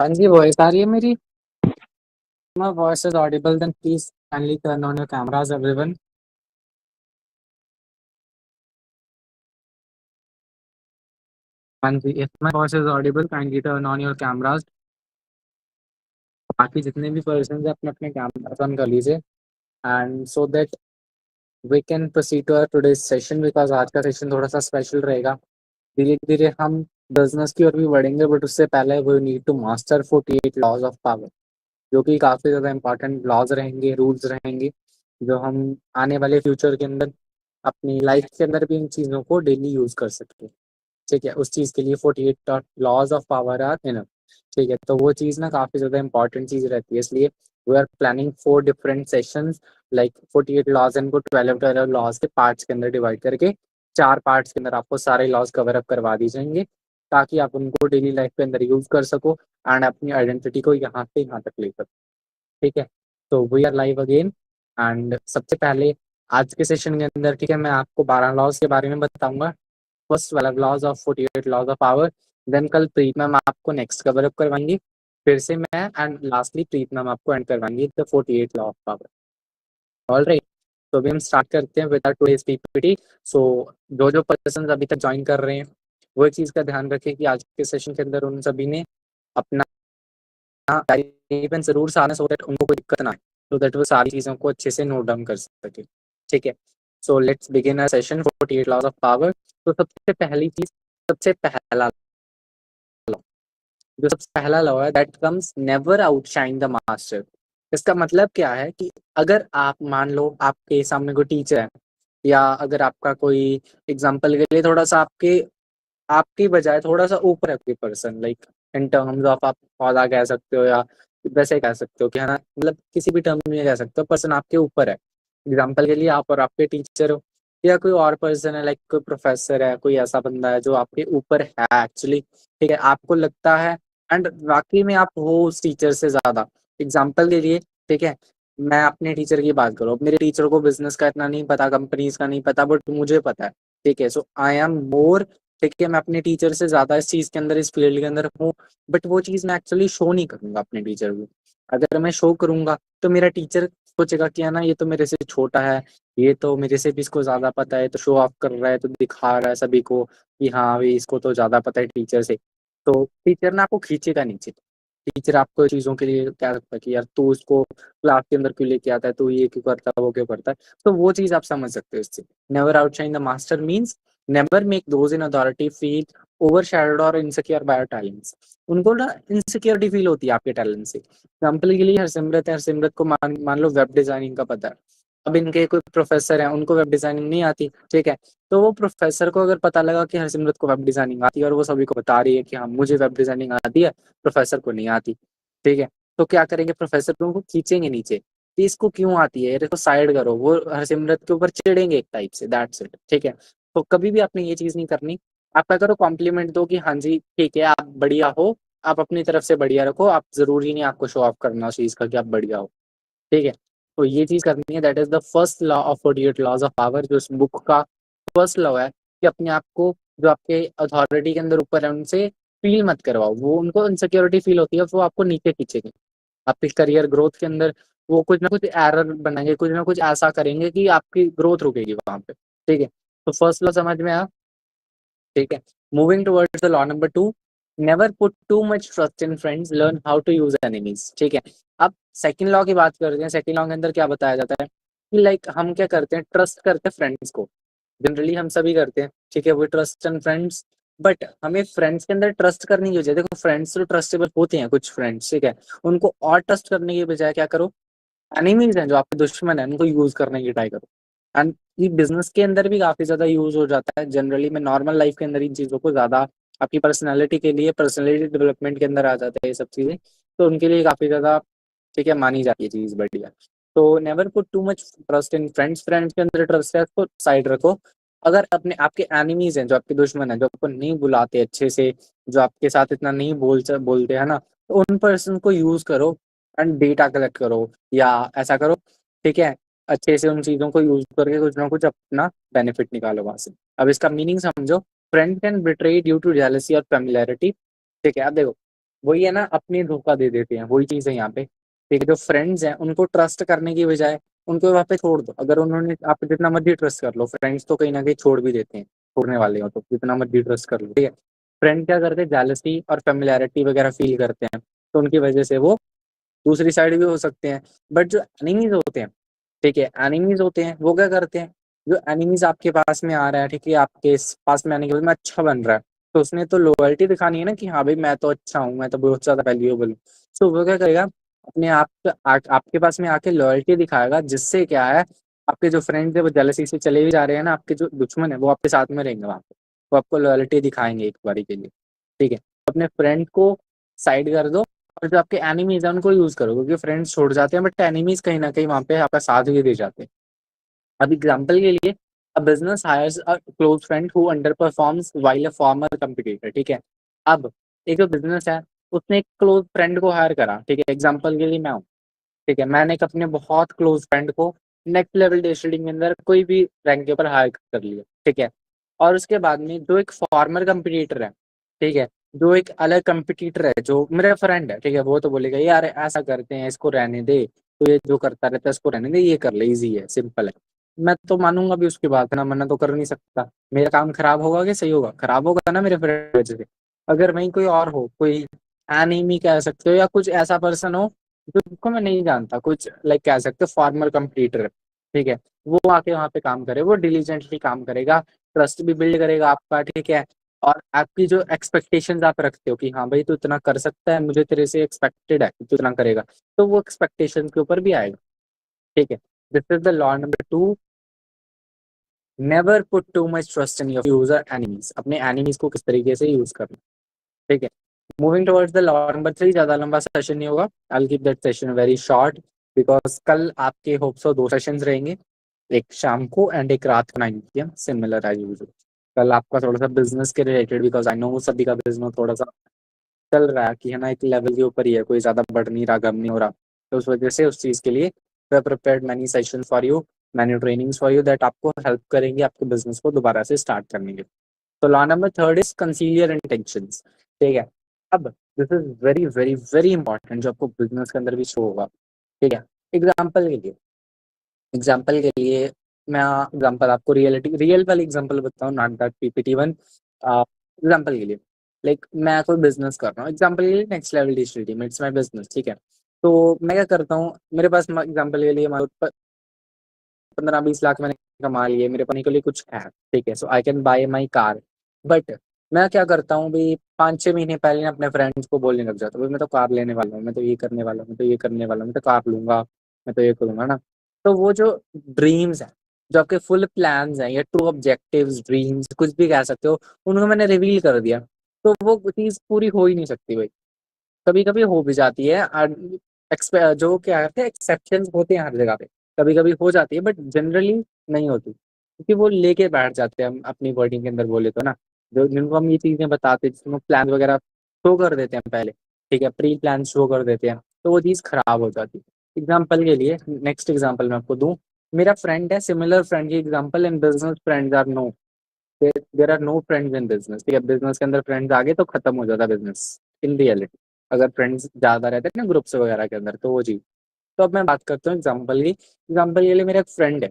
हाँ जी, वॉइस आ रही है मेरी? My voice is audible, then please kindly turn on your cameras, everyone. हाँ जी, if my voice is audible, kindly turn on your cameras. बाकी जितने भी पर्सन हैं अपने अपने कैमरा ऑन कर लीजिए and so that we can proceed to our today's session because आज का सेशन थोड़ा सा स्पेशल रहेगा। धीरे धीरे हम बिजनेस की ओर भी बढ़ेंगे बट उससे पहले we need to master 48 laws of power, जो कि काफ़ी ज़्यादा इंपॉर्टेंट लॉज रहेंगे, रूल्स रहेंगे, जो हम आने वाले फ्यूचर के अंदर अपनी लाइफ के अंदर भी इन चीज़ों को डेली यूज़ कर सकते हैं। ठीक है, उस चीज़ के लिए 48 laws of power are enough. ठीक है, तो वो चीज़ ना काफ़ी ज़्यादा इंपॉर्टेंट चीज़ रहती है, इसलिए we are planning 4 different sessions like 48 laws इनको 12 लॉज के पार्ट्स के अंदर डिवाइड करके 4 पार्ट्स के अंदर आपको सारे लॉज कवर अप करवा दिए जाएंगे ताकि आप उनको डेली लाइफ के अंदर यूज़ कर सको एंड अपनी आइडेंटिटी को यहाँ से यहाँ तक ले सको। ठीक है, तो we are live again and सबसे पहले आज के सेशन के अंदर ठीक है मैं आपको 12 लॉज के बारे में बताऊंगा। First 12 laws of 48 laws of power, then कल प्रीत मैम आपको नेक्स्ट कवर अप करवाएंगी, फिर से मैं एंड लास्टली प्रीत मैम आपको एंड करवाएंगी the 48 law of power. All right, तो अभी हम स्टार्ट करते हैं with our today's PPT. So जो जो पर्सन अभी तक ज्वाइन कर रहे हैं वो एक चीज़ का ध्यान रखें कि आज के सेशन के अंदर उन सभी ने अपना पेन जरूर साधना सो दैट उनको कोई दिक्कत ना आए, सो दैट वो सारी चीज़ों को अच्छे से नोट डाउन कर सके। ठीक है, so let's begin our session 48 laws of power. तो सबसे पहली चीज, सबसे पहला लॉ, जो सबसे पहला लॉ है that comes never outshine the master. इसका मतलब क्या है कि अगर आप मान लो आपके सामने कोई टीचर है या अगर आपका कोई एग्जांपल के लिए थोड़ा सा आपके आपकी बजाय थोड़ा सा ऊपर है कोई person like in terms of आप पौधा कह सकते हो या वैसे कह सकते हो कि है ना, मतलब किसी भी टर्म में कह सकते हो पर्सन आपके ऊपर है। एग्जाम्पल के लिए आप और आपके टीचर हो या कोई और पर्सन है लाइक कोई प्रोफेसर है, कोई ऐसा बंदा है जो आपके ऊपर है एक्चुअली। ठीक है, आपको लगता है एंड वाकई में आप हो उस टीचर से ज्यादा। एग्जाम्पल के लिए ठीक है, मैं अपने टीचर की बात करूँ, मेरे टीचर को बिजनेस का इतना नहीं पता, कंपनीज का नहीं पता, बट मुझे पता है। ठीक है, सो आई एम मोर, ठीक है, मैं अपने टीचर से ज्यादा इस चीज के अंदर, इस फील्ड के अंदर हूँ, बट वो चीज मैं एक्चुअली शो नहीं करूंगा अपने टीचर को। अगर मैं शो करूंगा तो मेरा टीचर सोचेगा कि है ना, ये तो मेरे से छोटा है, ये तो मेरे से भी इसको ज्यादा पता है, तो शो ऑफ कर रहा है, तो दिखा रहा है सभी को कि हाँ भाई इसको तो ज्यादा पता है टीचर से। तो टीचर ना आपको खींचेगा नीचे। टीचर आपको चीजों के लिए क्या सकता है कि यार तू उसको क्लास के अंदर क्यों लेके आता है, तू ये क्यों करता है, वो क्यों करता है। तो वो चीज आप समझ सकते हो इससे। Never outshine the master means never make those in authority feel overshadowed और इनसिक्योर बाय योर टैलेंट्स। उनको ना इनसिक्योरिटी फील होती है आपके टैलेंट से। एग्जाम्पल के लिए हरसिमरत है, हरसिमरत को मान लो वेब डिजाइनिंग का पता है। अब इनके कोई प्रोफेसर है, उनको वेब डिजाइनिंग नहीं आती। ठीक है, तो वो प्रोफेसर को अगर पता लगा कि हरसिमरत को वेब डिजाइनिंग आती है और वो सभी को बता रही है कि हाँ मुझे वेब डिजाइनिंग आती है, प्रोफेसर को नहीं आती। ठीक है, तो क्या करेंगे, प्रोफेसर को उनको खींचेंगे नीचे कि इसको क्यों आती है, इसको साइड करो। वो हरसिमरत के ऊपर चिढ़ेंगे एक टाइप से, दैट्स इट। ठीक है, तो कभी भी आपने ये चीज नहीं करनी। आप क्या करो, कॉम्प्लीमेंट दो कि हाँ जी ठीक है आप बढ़िया हो, आप अपनी तरफ से बढ़िया रखो, आप जरूरी नहीं आपको शो ऑफ करना उस चीज का कि आप बढ़िया हो। ठीक है, तो ये चीज करनी है, that is the first law of 48 laws of power, जो इस बुक का फर्स्ट लॉ है कि अपने आप को जो आपके अथॉरिटी के अंदर ऊपर है उनसे फील मत करवाओ। वो उनको इनसिक्योरिटी फील होती है, वो आपको नीचे खींचेंगे आपके करियर ग्रोथ के अंदर। वो कुछ ना कुछ एरर बनाएंगे, कुछ ना कुछ ऐसा करेंगे कि आपकी ग्रोथ रुकेगी वहां पे। ठीक है, तो फर्स्ट लॉ समझ में आया। ठीक है, moving towards the law number 2, never put too much trust in friends, learn how to use enemies. ठीक है, अब सेकंड लॉ की बात करते हैं। सेकंड लॉ के अंदर क्या बताया जाता है कि लाइक हम क्या करते हैं, ट्रस्ट करते हैं फ्रेंड्स को। जनरली हम सभी करते हैं। ठीक है, वो ट्रस्ट इन फ्रेंड्स, बट हमें फ्रेंड्स के अंदर ट्रस्ट करनी की बजाय, देखो फ्रेंड्स तो ट्रस्टेबल होते हैं कुछ फ्रेंड्स, ठीक है, उनको और ट्रस्ट करने की बजाय क्या करो, एनिमीज हैं जो आपके दुश्मन है उनको यूज करने की ट्राई करो। एंड ये बिजनेस के अंदर भी काफी ज्यादा यूज हो जाता है। जनरली मैं नॉर्मल लाइफ के अंदर इन चीजों को ज्यादा आपकी पर्सनैलिटी के लिए, पर्सनैलिटी डेवलपमेंट के अंदर आ जाता है ये सब चीजें, तो उनके लिए काफी ज्यादा ठीक है मानी जाती है चीज बढ़िया। तो never put too much trust in friends, friends के अंदर ट्रस्ट है उसको साइड रखो। अगर अपने आपके एनिमीज हैं, जो आपके दुश्मन है, जो आपको नहीं बुलाते अच्छे से, जो आपके साथ इतना नहीं बोलते हैं ना, तो उन पर्सन को यूज करो एंड डेटा कलेक्ट करो या ऐसा करो। ठीक है, अच्छे से उन चीजों को यूज करके कुछ ना कुछ अपना बेनिफिट निकालो वहां से। अब इसका मीनिंग समझो, friend can betray due to jealousy और फेमिलियरिटी। ठीक है, अब देखो वही है ना, अपनी धोखा दे देते हैं, वही चीज़ है यहाँ पे। ठीक है, जो फ्रेंड्स हैं उनको ट्रस्ट करने की बजाय उनको वहाँ पे छोड़ दो। अगर उन्होंने आप जितना मर्जी ट्रस्ट कर लो, फ्रेंड्स तो कहीं न कहीं छोड़ भी देते हैं, छोड़ने वाले हो तो जितना मर्जी ट्रस्ट कर लो, ठीक है। फ्रेंड क्या करते हैं, जेलसी और फ़ैमिलियरिटी वगैरह फ़ील करते हैं, तो उनकी वजह से वो दूसरी साइड भी हो सकते हैं। बट जो एनिमीज़ होते हैं, ठीक है, एनिमीज़ होते हैं, वो क्या करते हैं, जो एनिमीज़ आपके पास में आ रहा है, ठीक है, आपके पास में आने के बाद में अच्छा बन रहा है, तो उसने तो लॉयल्टी दिखानी है ना कि हाँ भाई मैं तो अच्छा हूँ, मैं तो बहुत ज़्यादा वैल्यूएबल हूँ। सो वो क्या करेगा, अपने आप आपके पास में आके लॉयल्टी दिखाएगा, जिससे क्या है, आपके जो फ्रेंड्स है वो जेलसी से चले भी जा रहे हैं ना, आपके जो दुश्मन है वो आपके साथ में रहेंगे वहाँ पे, वो आपको लॉयल्टी दिखाएंगे एक बारी के लिए, ठीक है। अपने फ्रेंड को साइड कर दो, और जो आपके एनिमीज़ हैं उनको यूज़ करो, क्योंकि फ्रेंड्स छोड़ जाते हैं बट एनिमीज़ कहीं न कहीं वहाँ पे आपका साथ भी दे जाते हैं। अब एग्ज़ाम्पल के लिए, a business hires a close friend who underperforms while a former competitor, ठीक है। अब एक जो बिज़नेस है, उसने एक क्लोज़ फ्रेंड को हायर करा, ठीक है, एग्ज़ाम्पल के लिए मैं हूँ, ठीक है। मैंने एक अपने बहुत क्लोज़ फ्रेंड को नेक्स्ट लेवल डे ट्रेडिंग के अंदर कोई भी रैंक के ऊपर हायर कर लिया, ठीक है। और उसके बाद में जो एक फॉर्मर कॉम्पिटिटर है, ठीक है, जो एक अलग कॉम्पिटिटर है, जो मेरा फ्रेंड है, ठीक है, वो तो बोलेगा यार ऐसा करते हैं, इसको रहने दे, तो ये जो करता रहता है इसको रहने दे, ये कर ले, ईज़ी है, सिंपल है। मैं तो मानूँगा भी उसकी बात, है ना, मना तो कर नहीं सकता। मेरा काम खराब होगा कि सही होगा? खराब होगा ना मेरे फ्रेंड की वजह से। अगर वहीं कोई और हो, कोई एनिमी कह सकते हो या कुछ ऐसा पर्सन हो जिसको मैं नहीं जानता, कुछ लाइक कह सकते हो फॉर्मर कंप्लीटर, ठीक है, वो आके वहाँ पे काम करे, वो डिलिजेंटली काम करेगा, ट्रस्ट भी बिल्ड करेगा आपका, ठीक है। और आपकी जो एक्सपेक्टेशंस आप रखते हो कि हाँ भाई तू इतना कर सकता है, मुझे तेरे से एक्सपेक्टेड है कि तू इतना करेगा, तो वो एक्सपेक्टेशंस के ऊपर भी आएगा, ठीक है। This is the law number 2, never put too much trust in your user enemies. अपने एनिमीज को किस तरीके से यूज करना, ठीक है। Moving towards the law number 3, ज़्यादा लंबा सेशन नहीं होगा, I will keep that session very short, because कल आपके होप सो 2 सेशंस रहेंगे, एक शाम को एंड एक रात को 9 पीएम, सिमिलर एज़ यूजुअल। कल आपका थोड़ा-सा बिज़नेस के रिलेटेड, बिकॉज़ आई नो सभी का बिज़नेस थोड़ा-सा चल रहा है कि है ना, एक लेवल के ऊपर ही है, कोई ज़्यादा बढ़ नहीं रहा, कम नहीं हो रहा। तो उस वजह से उस चीज़ के लिए we have prepared many sessions for you, many trainings for you that आपको हेल्प करेंगे आपके बिज़नेस को दोबारा से स्टार्ट करने के लिए। तो law number 3 is conceal your intentions, ठीक है। अब this is very, very, very important, जो आपको बिज़नेस के अंदर भी शो होगा, ठीक है। एग्ज़ाम्पल के लिए एग्ज़ाम्पल के लिए मैं एग्ज़ाम्पल आपको रियल वाली एग्ज़ाम्पल बताऊँ, not that PPT one. Example के लिए लाइक मैं कोई बिज़नेस कर रहा हूँ, एग्ज़ाम्पल के लिए next level digital team, it's my business, ठीक है। तो मैं क्या करता हूँ, मेरे पास एग्ज़ाम्पल के लिए मान लो 15-20 लाख मैंने कमा लिए, मेरे पास के लिए कुछ है, ठीक है, so I can buy my car. But मैं क्या करता हूँ भई, 5-6 महीने पहले ना अपने फ्रेंड्स को बोलने लग जाता हूँ, भई मैं तो कार लेने वाला हूँ, मैं तो ये करने वाला हूँ, मैं तो ये करने वाला हूँ, मैं तो कार लूँगा, मैं तो ये करूँगा ना। तो वो जो ड्रीम्स हैं, जो आपके फुल प्लान्स हैं या ट्रू ऑब्जेक्टिव्स, ड्रीम्स कुछ भी कह सकते हो, उनको मैंने रिवील कर दिया, तो वो चीज़ पूरी हो ही नहीं सकती भाई। कभी-कभी हो भी जाती है, जो क्या कहते हैं, एक्सेप्शंस होते हैं हर जगह पे। कभी-कभी हो जाती है बट जनरली नहीं होती। क्योंकि वो लेके बैठ जाते हैं हम अपनी वर्डिंग के अंदर बोले तो ना, जो जिनको हम ये चीज़ें बताते हैं, जिनको प्लान वगैरह शो कर देते हैं पहले, ठीक है, प्री प्लान शो कर देते हैं, तो वो चीज़ खराब हो जाती है। एग्ज़ाम्पल के लिए नेक्स्ट एग्ज़ाम्पल मैं आपको दूँ, मेरा फ्रेंड है, सिमिलर फ्रेंड की example in business friends are no, there are no friends in business, ठीक है, बिज़नेस के अंदर फ्रेंड्स आ गए तो खत्म हो जाता है बिज़नेस इन रियलिटी। अगर फ्रेंड्स ज़्यादा रहते हैं ना ग्रुप्स वगैरह के अंदर, तो वो चीज़। तो अब मैं बात करता हूँ एग्ज़ाम्पल की, एग्ज़ाम्पल के लिए मेरा एक फ्रेंड है,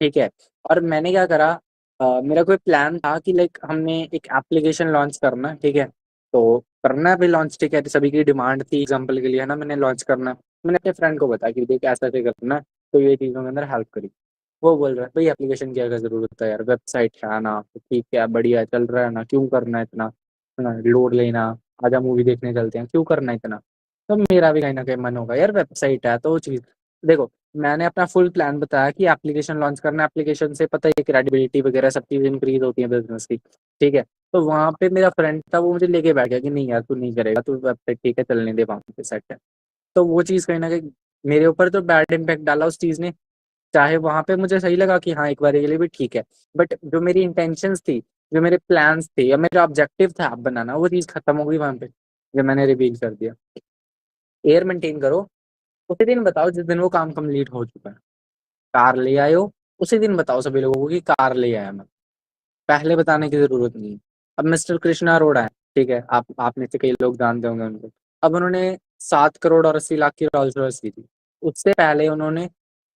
ठीक है? और मैंने क्या करा, मेरा कोई प्लान था कि लाइक हमने एक एप्लीकेशन लॉन्च करना है, ठीक है? तो करना है, अभी लॉन्च, ठीक है, तो सभी की डिमांड थी एग्ज़ाम्पल के लिए, है ना, मैंने लॉन्च करना है। मैंने अपने फ्रेंड को बताया कि देख ऐसा-ऐसे करना है, तो ये चीज़ों के अंदर हेल्प करी। वो बोल रहा है, "भई एप्लीकेशन की क्या ज़रूरत है यार, वेबसाइट है ना, ठीक है, बढ़िया है, चल रहा है ना, क्यों करना है इतना? है ना, लोड लेना, आजा मूवी देखने चलते हैं, क्यों करना है इतना?" तो मेरा भी कहीं न कहीं मन होगा, यार वेबसाइट है तो वो चीज़, देखो, मैंने अपना फुल प्लान बताया कि एप्लीकेशन लॉन्च करना है, एप्लीकेशन से पता है क्रेडिबिलिटी वगैरह सब चीज़ इंक्रीज़ होती है बिज़नेस की, ठीक है? तो वहाँ पे मेरा फ्रेंड था, वो मुझे लेके बैठ गया कि नहीं यार तू नहीं करेगा, तू वेबसाइट ठीक है, चलने दे, वहाँ पे सेट है। तो वो चीज़ कहीं न कहीं मेरे ऊपर तो बैड इम्पैक्ट डाला उस चीज़ ने, चाहे वहाँ पे मुझे सही लगा कि हाँ, एक बारी के लिए भी ठीक है। बट जो मेरी इंटेंशंस थी, जो मेरे प्लान्स थे या मेरा ऑब्जेक्टिव था ऐप बनाना, वो चीज़ खत्म हो गई वहाँ पे, जब मैंने रिवील कर दिया। एयर मेंटेन करो, उसी दिन बताओ जिस दिन वो काम कंप्लीट हो चुका है। कार ले आए हो, उसी दिन बताओ सभी लोगों को कि कार ले आया मैं, पहले बताने की ज़रूरत नहीं है। अब मिस्टर कृष्णा अरोड़ा हैं, ठीक है? आप में से कई लोग जानते होंगे उनको। अब उन्होंने 7 करोड़ और 80 लाख की रोल्स रॉयस ली थी। उससे पहले उन्होंने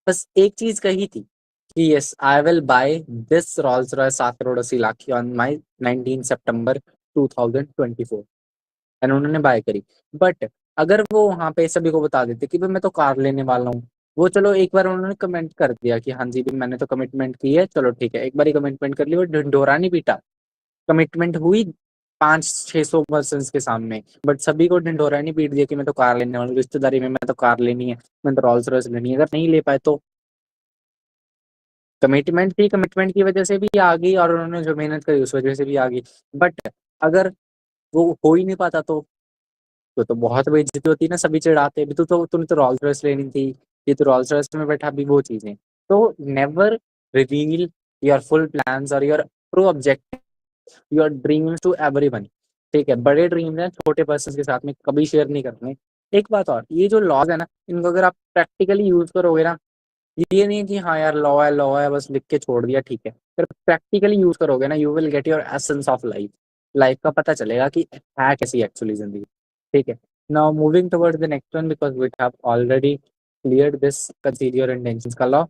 बस एक चीज कही थी कि yes I will by this Rolls Royce 7 crore 80 lakh की ऑन माई 19 सितंबर 2024 एंड उन्होंने बाय करी। बट अगर वो वहां पे सभी को बता देते कि भाई मैं तो कार लेने वाला हूँ, वो चलो एक बार उन्होंने कमेंट कर दिया कि हाँ जी भी मैंने तो कमिटमेंट की है, चलो ठीक है, एक बार ही कमिटमेंट कर ली, वो ढिंढोरा नहीं पीटा। कमिटमेंट हुई 500-600 पर्सन के सामने, बट सभी को ढिंढोरा नहीं पीट दिया कि मैं तो कार लेने वाला हूँ, रिश्तेदारी में मैं तो कार लेनी है, मैं तो रॉल्स रॉयस लेनी है। अगर नहीं ले पाए तो कमिटमेंट थी, कमिटमेंट की वजह से भी आ गई और उन्होंने जो मेहनत करी उस वजह से भी आ गई। बट अगर वो हो ही नहीं पाता तो बहुत बेइज्जती होती है ना, सभी चिढ़ाते भी तो तूने तो रॉल्स रॉयस लेनी थी, ये तो रॉल्स रॉयस में बैठा भी वो चीजें। तो never reveal your full plans और your true objective, your dreams to everyone. ठीक है, बड़े ड्रीम है छोटे पर्सन के साथ में कभी शेयर नहीं करने। एक बात और, ये जो लॉज है ना, इनको अगर आप प्रैक्टिकली यूज करोगे ना, ये नहीं है कि हाँ यार लॉ है बस लिख के छोड़ दिया, ठीक है, फिर प्रैक्टिकली यूज करोगे ना, you will get your essence of life. Life का पता चलेगा कि है कैसी एक्चुअली जिंदगी। ठीक है, now moving towards the next one because we have already cleared this consider your intentions का लॉ।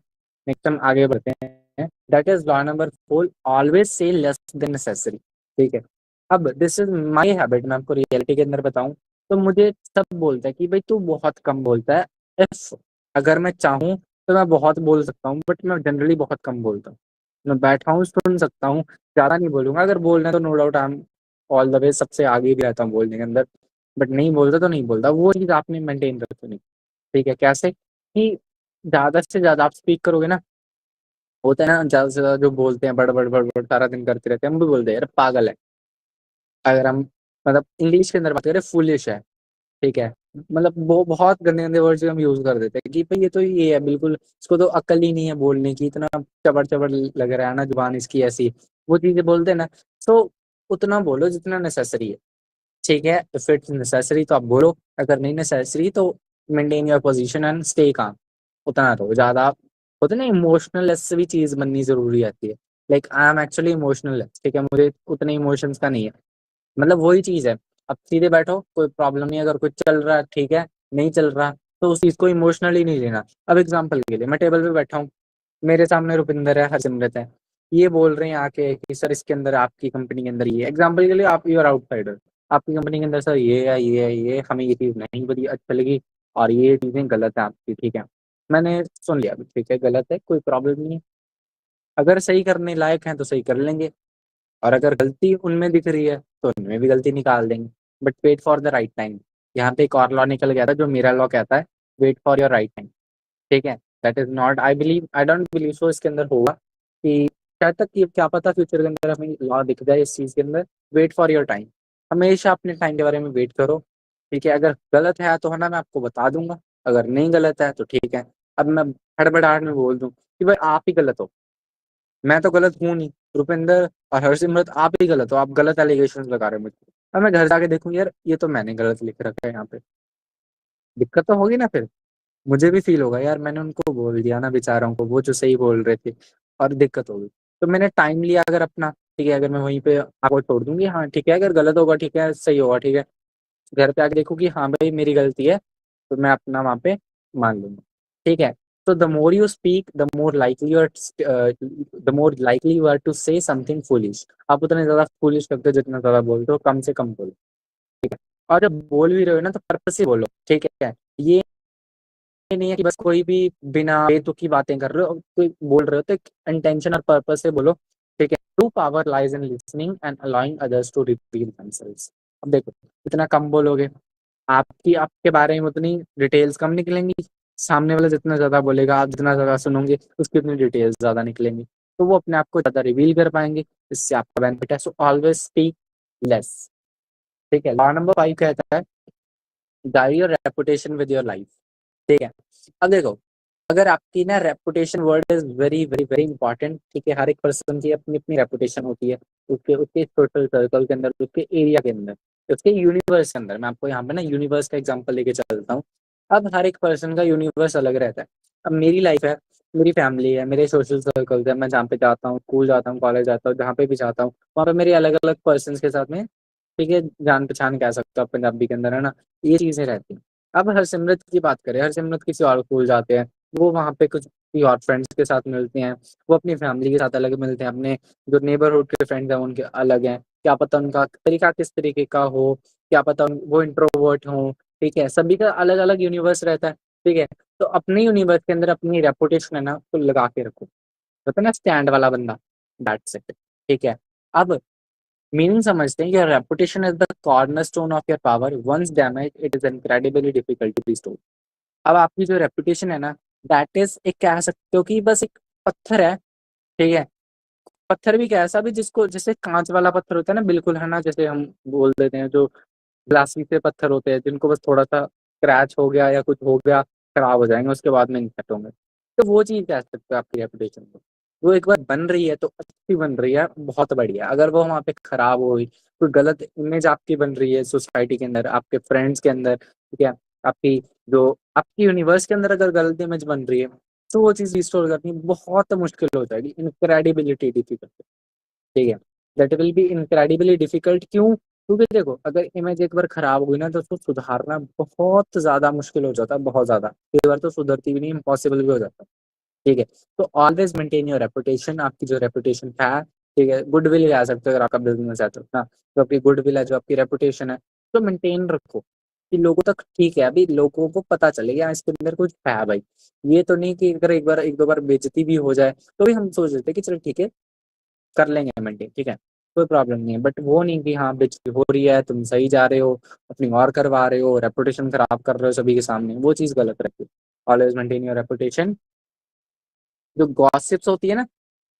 नेक्स्ट हम आगे बढ़ते हैं, that is law number 4, always say less than necessary. ठीक है, अब दिस इज माई हैबिट, मैं आपको रियलिटी के अंदर बताऊं तो मुझे सब बोलता है कि भाई तू बहुत कम बोलता है। इफ अगर मैं चाहूँ तो मैं बहुत बोल सकता हूँ, बट मैं जनरली बहुत कम बोलता हूँ। मैं बैठा हूँ सुन सकता हूँ, ज्यादा नहीं बोलूंगा। अगर बोलना है तो no doubt I am all the way सबसे आगे भी रहता हूँ बोलने के अंदर, बट नहीं बोलता तो नहीं बोलता। वो चीज आपने मेंटेन रखनी। ठीक है, कैसे कि ज्यादा से ज्यादा आप स्पीक करोगे ना, होता है ना ज्यादा से ज्यादा जो बोलते हैं बड़ बड़ बड़ बड़ सारा दिन करते रहते हैं, हम भी बोलते हैं यार पागल है। अगर हम मतलब इंग्लिश के अंदर बात करें फुलिश है। ठीक है, मतलब वो बहुत गंदे गंदे वर्ड्स हम यूज कर देते हैं कि भाई ये तो ये है बिल्कुल, इसको तो अक्ल ही नहीं है बोलने की, इतना चबड़ चबड़ लग रहा है ना जुबान इसकी ऐसी, वो चीजें बोलते हैं ना। सो उतना बोलो जितना नेसेसरी है। ठीक है, इफ इट्स नेसेसरी तो आप बोलो, अगर नहीं नेसेसरी तो maintain your position and stay calm. उतना तो ज्यादा होता है ना, इमोशनल से भी चीज बननी जरूरी आती है। Like I am actually emotional. ठीक है, मुझे उतने इमोशंस का नहीं है। मतलब वही चीज है, अब सीधे बैठो कोई प्रॉब्लम नहीं, अगर कुछ चल रहा है ठीक है, नहीं चल रहा तो उस चीज को इमोशनली नहीं लेना। अब एग्जांपल के लिए मैं टेबल पे बैठा हूँ, मेरे सामने रुपिंदर है, हरसिमरत है, ये बोल रहे हैं आके कि सर इसके अंदर आपकी कंपनी के अंदर ये, एग्जांपल के लिए आप यू आर आउटसाइडर, आपकी कंपनी के अंदर सर ये हमें ये चीज नहीं बड़ी अच्छी लगी और ये चीजें गलत है आपकी। ठीक है, मैंने सुन लिया, ठीक है गलत है, कोई प्रॉब्लम नहीं है, अगर सही करने लायक है तो सही कर लेंगे, और अगर गलती उनमें दिख रही है तो उनमें भी गलती निकाल देंगे। But wait for the right time. यहाँ पे एक और लॉ निकल गया था जो मेरा लॉ कहता है, wait for your right time. ठीक है, that is not I don't believe so इसके अंदर होगा कि शायद तक कि क्या पता फ्यूचर के अंदर हमें लॉ दिख जाए इस चीज के अंदर, वेट फॉर योर टाइम। हमेशा अपने टाइम के बारे में वेट करो। ठीक है, अगर गलत है तो है ना मैं आपको बता दूंगा, अगर नहीं गलत है तो ठीक है। अब मैं हड़बड़ाहट में बोल दूं कि भाई आप ही गलत हो, मैं तो गलत हूँ नहीं, रुपिंदर और हरसिमरत आप ही गलत हो, आप गलत एलिगेशन लगा रहे हो मुझे। अब मैं घर जाके देखूँ यार ये तो मैंने गलत लिख रखा है यहाँ पे, दिक्कत तो होगी ना। फिर मुझे भी फील होगा यार मैंने उनको बोल दिया ना बेचारों को, वो जो सही बोल रहे थे, और दिक्कत होगी। तो मैंने टाइम लिया अगर अपना, ठीक है, अगर मैं वहीं पे आपको छोड़ दूंगी, हाँ ठीक है, अगर गलत होगा ठीक है, सही होगा ठीक है, घर पे आके देखूँ कि हाँ भाई मेरी गलती है, तो मैं अपना वहाँ पे मान लूंगा। ठीक है, तो the more you speak the more likely you are to say something foolish. आप उतने ज्यादा फूलिश करते हो जितना ज्यादा बोलते हो, कम से कम बोलो। ठीक है, और जब बोल भी रहे हो ना तो पर्पस से बोलो। ठीक है, ये नहीं है कि बस कोई भी बिना बेतुकी बातें कर रहे हो, कोई बोल रहे हो तो इंटेंशन और पर्पस से बोलो। ठीक है, true power lies in listening and allowing others to reveal themselves. अब देखो, इतना कम बोलोगे, आपकी आपके बारे में उतनी डिटेल्स कम निकलेंगी, सामने वाला जितना ज्यादा बोलेगा, आप जितना ज्यादा सुनोगे उसकी उतनी डिटेल्स ज्यादा निकलेंगी, तो वो अपने आप को ज्यादा रिवील कर पाएंगे, इससे आपका बेनिफिट है। So always speak less. ठीक है, लॉ नंबर 5 कहता है guide your reputation with your life. ठीक है, अब देखो, अगर आपकी ना reputation word is very very very important. ठीक है, हर एक पर्सन की अपनी अपनी रेपुटेशन होती है, उसके उसके सोशल सर्कल के अंदर, उसके एरिया के अंदर, उसके यूनिवर्स के अंदर। मैं आपको यहाँ पे ना यूनिवर्स का एग्जांपल लेके चलता हूँ। अब हर एक पर्सन का यूनिवर्स अलग रहता है। अब मेरी लाइफ है, मेरी फैमिली है, मेरे सोशल सर्कल है, मैं जहाँ पे जाता हूँ, स्कूल जाता हूँ, कॉलेज जाता हूँ, जहाँ पे भी जाता हूँ, वहाँ पे मेरे अलग अलग पर्सन के साथ में, ठीक है, जान पहचान कह सकते हो आप पंजाबी के अंदर, है ना, ये चीज़ें रहती हैं। अब हरसिमरत की बात करें, हरसिमरत किसी और स्कूल जाते हैं, वो वहाँ पे कुछ किसी और फ्रेंड्स के साथ मिलते हैं, वो अपनी फैमिली के साथ अलग मिलते हैं, अपने जो नेबरहुड के फ्रेंड्स हैं उनके अलग हैं, क्या पता उनका तरीका किस तरीके का हो, क्या पता वो इंट्रोवर्ट हों, ठीक है? सभी का अलग-अलग यूनिवर्स रहता है, ठीक है? तो अपने यूनिवर्स के अंदर अपनी रेपुटेशन है ना, उसको लगा के रखो। होता है ना स्टैंड वाला बंदा, दैट्स इट, ठीक है? अब मीनिंग समझते हैं, your reputation is the cornerstone of your power, once damage it is incredibly difficult to restore. अब आपकी जो रेपुटेशन है ना, दैट इज एक कह सकते हो कि बस एक पत्थर है, ठीक है? पत्थर भी क्या ऐसा भी जिसको जैसे कांच वाला पत्थर होता है ना, बिल्कुल है ना, जैसे हम बोल देते हैं जो ग्लासी से पत्थर होते हैं जिनको बस थोड़ा सा क्रैच हो गया या कुछ हो गया, खराब हो जाएंगे, उसके बाद में नहीं सेट होंगे। तो वो चीज कह सकते हो आपकी रेपुटेशन को। वो एक बार बन रही है तो अच्छी बन रही है, बहुत बढ़िया। अगर वो वहाँ पे खराब हो गई, कोई गलत इमेज आपकी बन रही है सोसाइटी के अंदर, आपके फ्रेंड्स के अंदर, ठीक है, आपकी जो आपकी यूनिवर्स के अंदर अगर गलत इमेज बन रही है, तो वो चीज़ रिस्टोर करनी बहुत मुश्किल हो जाएगी, इनक्रेडिबिलिटी डिफिकल्ट, ठीक है? That will be incredibly difficult, क्यों? क्योंकि देखो अगर इमेज एक बार खराब हुई ना, तो उसको सुधारना बहुत ज़्यादा मुश्किल हो जाता है, बहुत ज़्यादा। कई बार तो सुधरती भी नहीं, इम्पॉसिबल भी हो जाता है, ठीक है? तो ऑलवेज मेंटेन योर रेपुटेशन, आपकी जो रेपुटेशन है, ठीक है? गुडविल कह सकते हो अगर आपका बिज़नेस है तो ना, जो आपकी गुडविल है, जो आपकी रेपुटेशन है, तो मेंटेन रखो कि लोगों तक, ठीक है, अभी लोगों को पता चले हाँ, इसके अंदर कुछ है भाई। ये तो नहीं कि अगर एक बार 1-2 बार बेइज्जती भी हो जाए, तो भी हम सोच लेते हैं कि चलो ठीक है, कर लेंगे मेंटेन, ठीक है? कोई प्रॉब्लम नहीं है। बट वो नहीं कि हाँ, बेइज्जती हो रही है, तुम सही जा रहे हो, अपनी और करवा रहे हो, रेपुटेशन खराब कर रहे हो सभी के सामने, वो चीज़ गलत रहती है। Always maintain your reputation. जो गॉसिप्स होती है ना,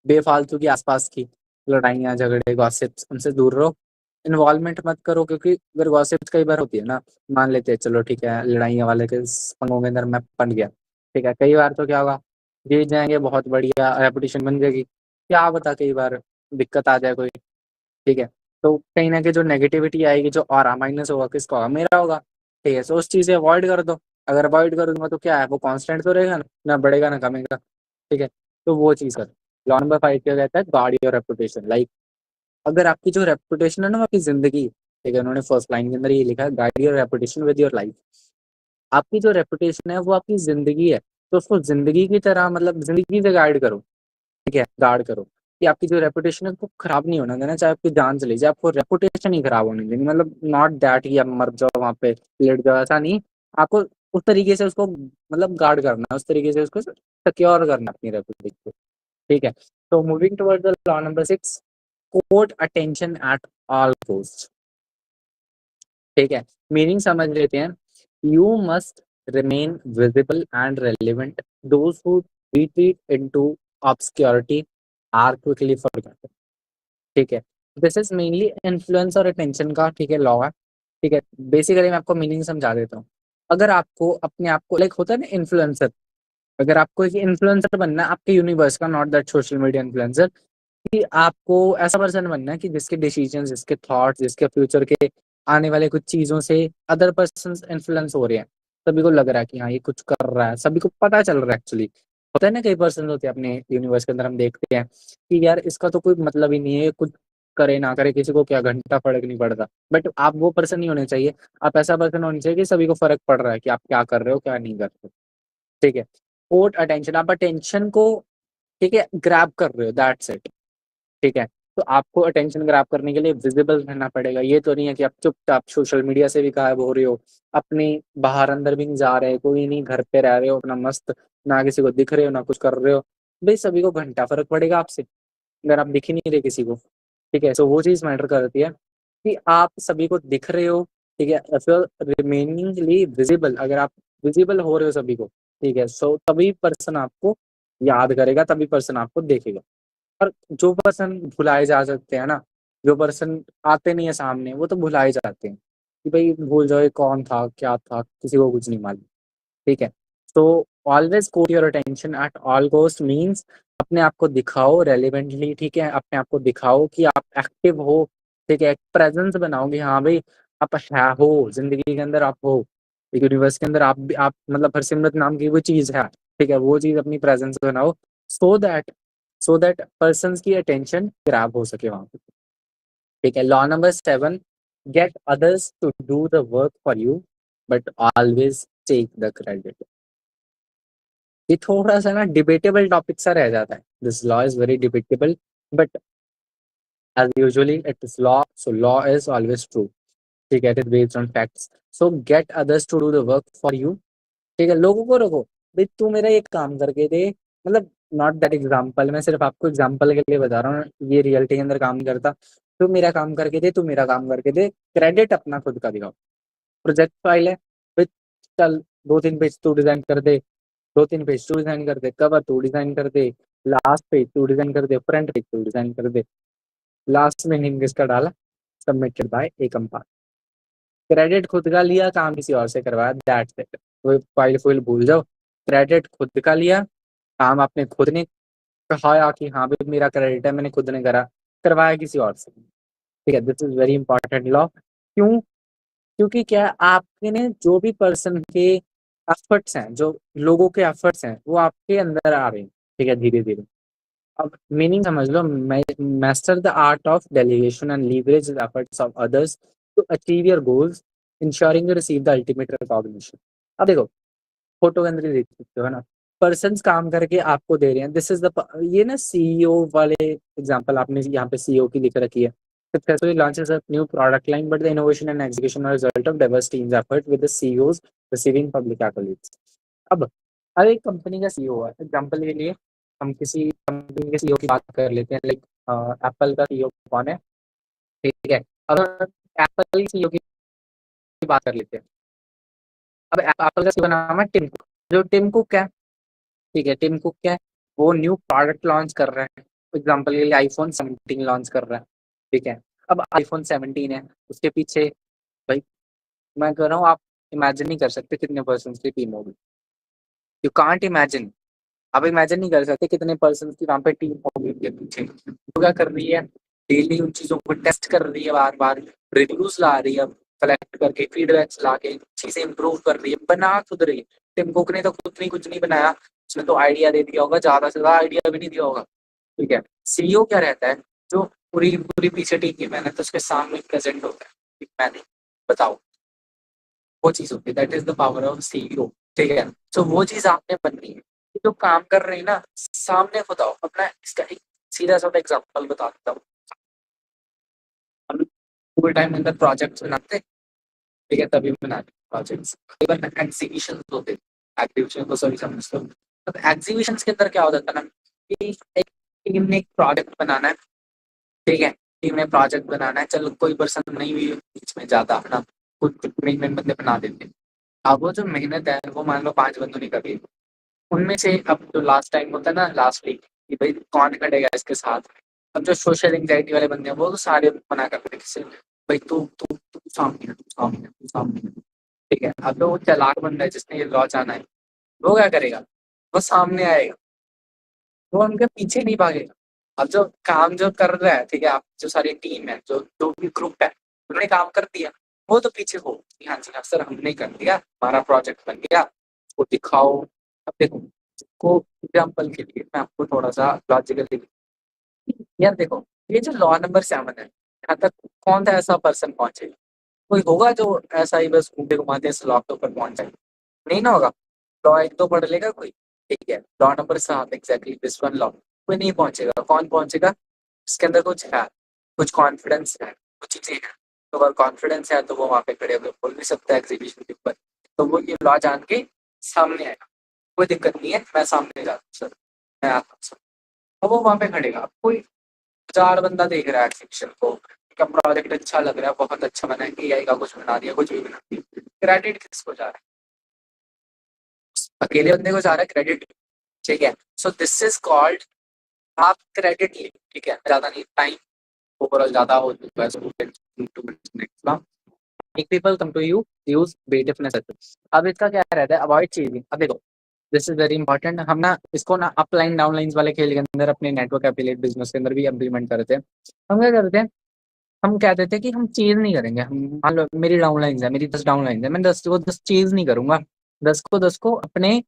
बेफालतू की आसपास की लड़ाइयाँ, झगड़े, गॉसिप्स, उनसे दूर रहो। इन्वॉल्वमेंट मत करो, क्योंकि अगर गॉसिप्स कई बार होती है ना, मान लेते हैं चलो ठीक है, लड़ाइयाँ वाले के पंगों के अंदर मैं पड़ गया, ठीक है? कई बार तो क्या होगा, जीत जाएँगे, बहुत बढ़िया रेपुटेशन बन जाएगी। क्या पता कई बार दिक्कत आ जाए कोई, ठीक है? तो कहीं न कहीं जो नेगेटिविटी आएगी, जो ऑरा माइनस होगा, किसका होगा? मेरा होगा, ठीक है? सो उस चीज़ से अवॉइड कर दो। अगर अवॉइड करूँगा तो क्या है, वो कांस्टेंट तो रहेगा ना बढ़ेगा ना कमेगा, ठीक है? तो वो चीज़ करो। लॉ नंबर 5 क्या कहता है? Guard your reputation. लाइक अगर आपकी जो रेपुटेशन है ना, वो आपकी ज़िंदगी, ठीक है? उन्होंने फर्स्ट लाइन के अंदर ये लिखा है, guard your reputation with your life. आपकी जो रेपुटेशन है वो आपकी ज़िंदगी है, तो उसको ज़िंदगी की तरह मतलब ज़िंदगी से गाइड करो, ठीक है? गार्ड करो कि आपकी जो रेपुटेशन है उसको खराब नहीं होना देना, चाहे आपकी जान चली जाए, आपको रेपुटेशन ही खराब होने देनी। मतलब नॉट दैट कि आप मर जाओ वहाँ पे, लेट जाओ, ऐसा नहीं। आपको उस तरीके से उसको मतलब गार्ड करना है, उस तरीके से उसको सिक्योर करना है अपनी रेपुटेशन को, ठीक है? तो moving towards the law number 6, court attention at all cost, ठीक है? मीनिंग समझ लेते हैं। You must remain visible and relevant, those who retreat into obscurity are quickly forgotten, ठीक है? दिस इज मेनली इन्फ्लुएंस और अटेंशन का, ठीक है, लॉ है, ठीक है? बेसिकली मैं आपको मीनिंग समझा देता हूँ। अगर आपको अपने आप को लाइक होता है ना इन्फ्लुएंसर, अगर आपको एक इन्फ्लुएंसर बनना है आपके यूनिवर्स का, not that social media influencer, कि आपको ऐसा पर्सन बनना है कि जिसके डिसीजन, जिसके थॉट्स, जिसके फ्यूचर के आने वाले कुछ चीजों से अदर पर्सन इन्फ्लुएंस हो रहे हैं। सभी को लग रहा है कि हाँ ये कुछ कर रहा है, सभी को पता चल रहा है एक्चुअली। होता है ना, कई पर्सन होते हैं अपने यूनिवर्स के अंदर, हम देखते हैं कि यार इसका तो कोई मतलब ही नहीं है, कुछ करे ना करे किसी को क्या घंटा फर्क नहीं पड़ता। बट आप वो पर्सन नहीं होने चाहिए, आप ऐसा पर्सन होना चाहिए कि सभी को फर्क पड़ रहा है कि आप क्या कर रहे हो, क्या नहीं कर रहे हो, ठीक है? कोर्ट अटेंशन, आप अटेंशन को, ठीक है, ग्रैब कर रहे हो, दैट्स इट, ठीक है? तो आपको अटेंशन ग्रैब करने के लिए विजिबल रहना पड़ेगा। ये तो नहीं है कि आप चुपचाप सोशल मीडिया से भी गायब हो रहे हो, अपनी बाहर अंदर भी नहीं जा रहे, कोई नहीं, घर पे रह रहे हो अपना मस्त, ना किसी को दिख रहे हो, ना कुछ कर रहे हो। भाई सभी को घंटा फ़र्क पड़ेगा आपसे, अगर आप दिख ही नहीं रहे किसी को, ठीक है? सो वो चीज़ मैटर करती है कि आप सभी को दिख रहे हो, ठीक है? इफ यू आर रिमेनिंगली विजिबल, अगर आप विजिबल हो रहे हो सभी को, ठीक है? सो तभी पर्सन आपको याद करेगा, तभी पर्सन आपको देखेगा। और जो पर्सन भुलाए जा सकते हैं ना, जो पर्सन आते नहीं है सामने, वो तो भुलाए जाते हैं कि भाई भूल जाओ ये कौन था, क्या था, किसी को कुछ नहीं मालूम, ठीक है? तो always court your attention at all cost means अपने आप को दिखाओ रेलिवेंटली, ठीक है? अपने आप को दिखाओ कि आप एक्टिव हो, ठीक है? एक प्रेजेंस बनाओ कि हाँ भाई आप है हो, जिंदगी के अंदर आप हो, एक यूनिवर्स के अंदर आप भी, आप मतलब हरसिमरत नाम की वो चीज़ है, ठीक है? वो चीज़ अपनी प्रेजेंस बनाओ, सो दैट पर्सन्स की अटेंशन ग्रैब हो सके वहाँ पे, ठीक है? Law number 7, get others to do the work for you, but always take the credit. ये थोड़ा सा ना डिबेटेबल टॉपिक सा रह जाता है, this law is very debatable, but as usually it is law, so law is always true. ठीक है, it is based on facts, so get others to do the work for you. ठीक है, लोगों को रखो, भाई तू मेरा एक काम करके दे, मतलब नॉट दैट एग्जाम्पल, मैं सिर्फ आपको एग्जाम्पल के लिए बता रहा हूँ, ये रियलिटी के अंदर काम नहीं करता। तू मेरा काम करके दे, तू मेरा काम करके दे, क्रेडिट अपना खुद का दिखाओ। प्रोजेक्ट फाइल है, भाई चल 2-3 पेज तू डिजाइन कर दे, 2-3 पेज तू डिजाइन कर दे, कवर तू डिजाइन कर दे, लास्ट पेज तू डिजाइन कर दे, फ्रंट पेज तू डिजाइन कर दे, लास्ट में हिंग इसका डाला, submitted by A company. Credit खुद का लिया, काम किसी और से करवाया, दैट्स इट। वो फाइल फुल भूल जाओ, क्रेडिट खुद का लिया, काम आपने खुद ने कहा कि हाँ भाई मेरा क्रेडिट है, मैंने खुद ने करा, करवाया किसी और से। ठीक है, this is very important law. क्यों? क्योंकि क्या है, आपके ने जो भी पर्सन के एफर्ट्स हैं, जो लोगों के एफर्ट्स हैं, वो आपके अंदर आ रहे हैं। ठीक है, धीरे धीरे। अब मीनिंग समझ लो, master the art of delegation and leverage the efforts of others to achieve your goals, ensuring you receive the ultimate recognition. अब देखो, फोटो के अंदर ही देख सकते हो, है ना, पर्सन्स काम करके आपको दे रहे हैं, दिस इज द, ये ना सीईओ वाले एग्जांपल आपने यहाँ पे सीईओ की लिख रखी है, successfully launches a new product line, but the innovation and execution are a result of diverse teams effort with the CEOs receiving public accolades। अब एक कंपनी का सीईओ है, एग्जांपल के लिए हम किसी कंपनी के सीईओ की बात कर लेते हैं, लाइक एप्पल का सीईओ कौन है? ठीक है, अब एप्पल सीईओ की बात कर लेते हैं। अब एप्पल का सीईओ का नाम है टिम कुक। जो टिम कुक है, ठीक है, टिम कुक क्या है, वो न्यू प्रोडक्ट लॉन्च कर रहे हैं, एग्जांपल के लिए आईफोन 17 लॉन्च कर रहा है। ठीक है, अब आईफोन 17 है, उसके पीछे, भाई मैं कह रहा हूँ, आप इमेजिन नहीं कर सकते कितने पर्सन की टीम होगी, यू कांट इमेजिन। आप इमेजिन नहीं कर सकते कितने पर्सन की वहां पे टीम होगी उनके पीछे। वो क्या कर रही है, डेली उन चीजों को टेस्ट कर रही है, बार बार रिव्यूज ला रही है, कलेक्ट करके फीडबैक्स ला के चीजें इंप्रूव कर रही है, बना खुद रही है। टिम कुक ने तो खुद नहीं कुछ नहीं बनाया, उसने तो आइडिया दे दिया होगा, ज्यादा से ज्यादा आइडिया भी नहीं दिया होगा। ठीक है, सीईओ क्या रहता है, जो पूरी पूरी पीछे टीम की मेहनत तो उसके सामने प्रेजेंट होता है कि मैंने, बताओ, वो चीज होती है, that is the power of CEO. ठीक है, तो वो चीज आपने बननी है कि जो काम कर रहे हैं ना, सामने खुद आओ। अपना इसका एक सीधा सा एग्जांपल बता देता हूँ। हम फुल टाइम अंदर प्रोजेक्ट्स बनाते, ठीक है, तभी बनाते प्रोजेक्ट्स, इवन एग्जीबिशन होते, एग्जीबिशन को सभी समझते हो। अब एग्जीबिशन के अंदर क्या हो जाता है ना, कि एक टीम ने एक प्रोजेक्ट बनाना है। ठीक है, टीम में प्रोजेक्ट बनाना है, चलो कोई पर्सन नहीं भी बीच में जाता अपना, कुछ मेन बंदे बना देते हैं। अब वो जो मेहनत है, वो मान लो 5 बंदों ने करी, उनमें से अब जो लास्ट टाइम होता है ना, लास्ट वीक, कि भाई कौन खड़ेगा इसके साथ। अब जो सोशल एंग्जाइटी वाले बंदे हैं, वो तो सारे मना करते हैं, किसी भाई तू तू तू सामने है, तू सामने है, तू सामने है। ठीक है, अब तो वो चालाक बंदा है जिसने ये लॉ जाना है, वो क्या करेगा, वो सामने आएगा, वो उनके पीछे नहीं भागेगा। अब जो काम जो कर रहा है, ठीक है, आप जो सारी टीम है, जो जो भी ग्रुप है, उन्होंने काम कर दिया, वो तो पीछे हो, हाँ जी हाँ सर हमने कर दिया, हमारा प्रोजेक्ट बन गया, वो दिखाओ। अब देखो, को एग्जाम्पल के लिए मैं आपको थोड़ा सा लॉजिकल, यार देखो, ये जो लॉ नंबर 7 है, यहाँ तक कौन सा ऐसा पर्सन पहुंचेगा? कोई होगा जो ऐसा ही बस घूमते घुमाते इस लॉ के ऊपर पहुंच जाए? नहीं ना होगा। लॉ एक तो पढ़ लेगा कोई, ठीक है, law number 7 exactly this one law, कोई नहीं पहुंचेगा। कौन पहुंचेगा? इसके अंदर कुछ है, कुछ कॉन्फिडेंस है, कुछ चीजें हैं। तो अगर कॉन्फिडेंस है तो वो वहां पे खड़े होकर बोल भी सकता है एग्जीबिशन के ऊपर, तो वो ये लॉ जान के सामने आएगा, कोई दिक्कत नहीं है, मैं सामने जाता हूँ सर, मैं आता हूँ सर। अब वो वहां पे खड़ेगा, कोई 4 बंदा देख रहा है एग्जीबिशन को, क्या प्रोजेक्ट अच्छा लग रहा है, बहुत अच्छा बना है, एआई का कुछ बना दिया, कुछ भी बना दिया, क्रेडिट किसको जा रहा है? अकेले बंदे को जा रहा है क्रेडिट। ठीक है, सो दिस इज कॉल्ड, आप क्रेडिट ले, ठीक है, ज्यादा नहीं, टाइम ओवरऑल ज्यादा हो चुका है, so people come to you use बेटिफनेस। अब इसका क्या रहता है, अवॉइड चीजिंग। अब देखो, दिस इज वेरी इंपॉर्टेंट, हम ना इसको ना अपलाइन डाउनलाइंस वाले खेल के अंदर अपने नेटवर्क एफिलिएट बिजनेस के अंदर भी इम्प्लीमेंट करते हैं। हम क्या करते हैं, हम कहते थे कि हम चीज नहीं करेंगे, हम मान लो मेरी डाउनलाइंस है, मेरी 10 डाउनलाइंस है, मैं 10 को 10 चीज नहीं करूंगा, 10 को अपने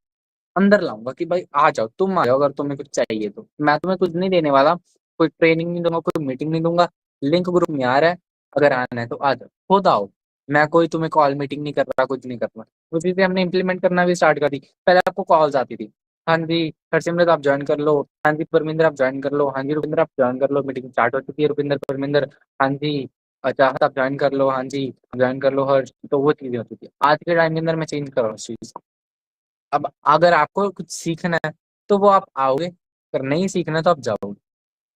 अंदर लाऊंगा कि भाई आ जाओ, तुम आ जाओ, अगर तुम्हें कुछ चाहिए तो मैं तुम्हें कुछ नहीं देने वाला, कोई ट्रेनिंग नहीं दूंगा, कोई मीटिंग नहीं दूंगा, लिंक ग्रुप में आ रहा है, अगर आना है तो आ जाओ, खुद आओ। मैं कोई तुम्हें कॉल मीटिंग नहीं कर रहा, कुछ नहीं कर रहा। वो चीज़ें हमने इम्प्लीमेंट करना भी स्टार्ट कर दी। पहले आपको कॉल्स आती थी, हाँ जी हरसिमरत आप ज्वाइन कर लो, हाँ जी परमिंदर आप ज्वाइन कर लो, हाँ जी रुपिंदर आप ज्वाइन कर लो, मीटिंग स्टार्ट हो चुकी है रुपिंदर परमिंदर, हाँ जी चाहत आप ज्वाइन कर लो, हाँ जी ज्वाइन कर लो हर्ष। तो वो चीज़ें होती थी। आज के टाइम के अंदर मैं चेंज कर रहा हूँ उस चीज़ को। अब अगर आपको कुछ सीखना है तो वो आप आओगे, अगर नहीं सीखना तो आप जाओगे।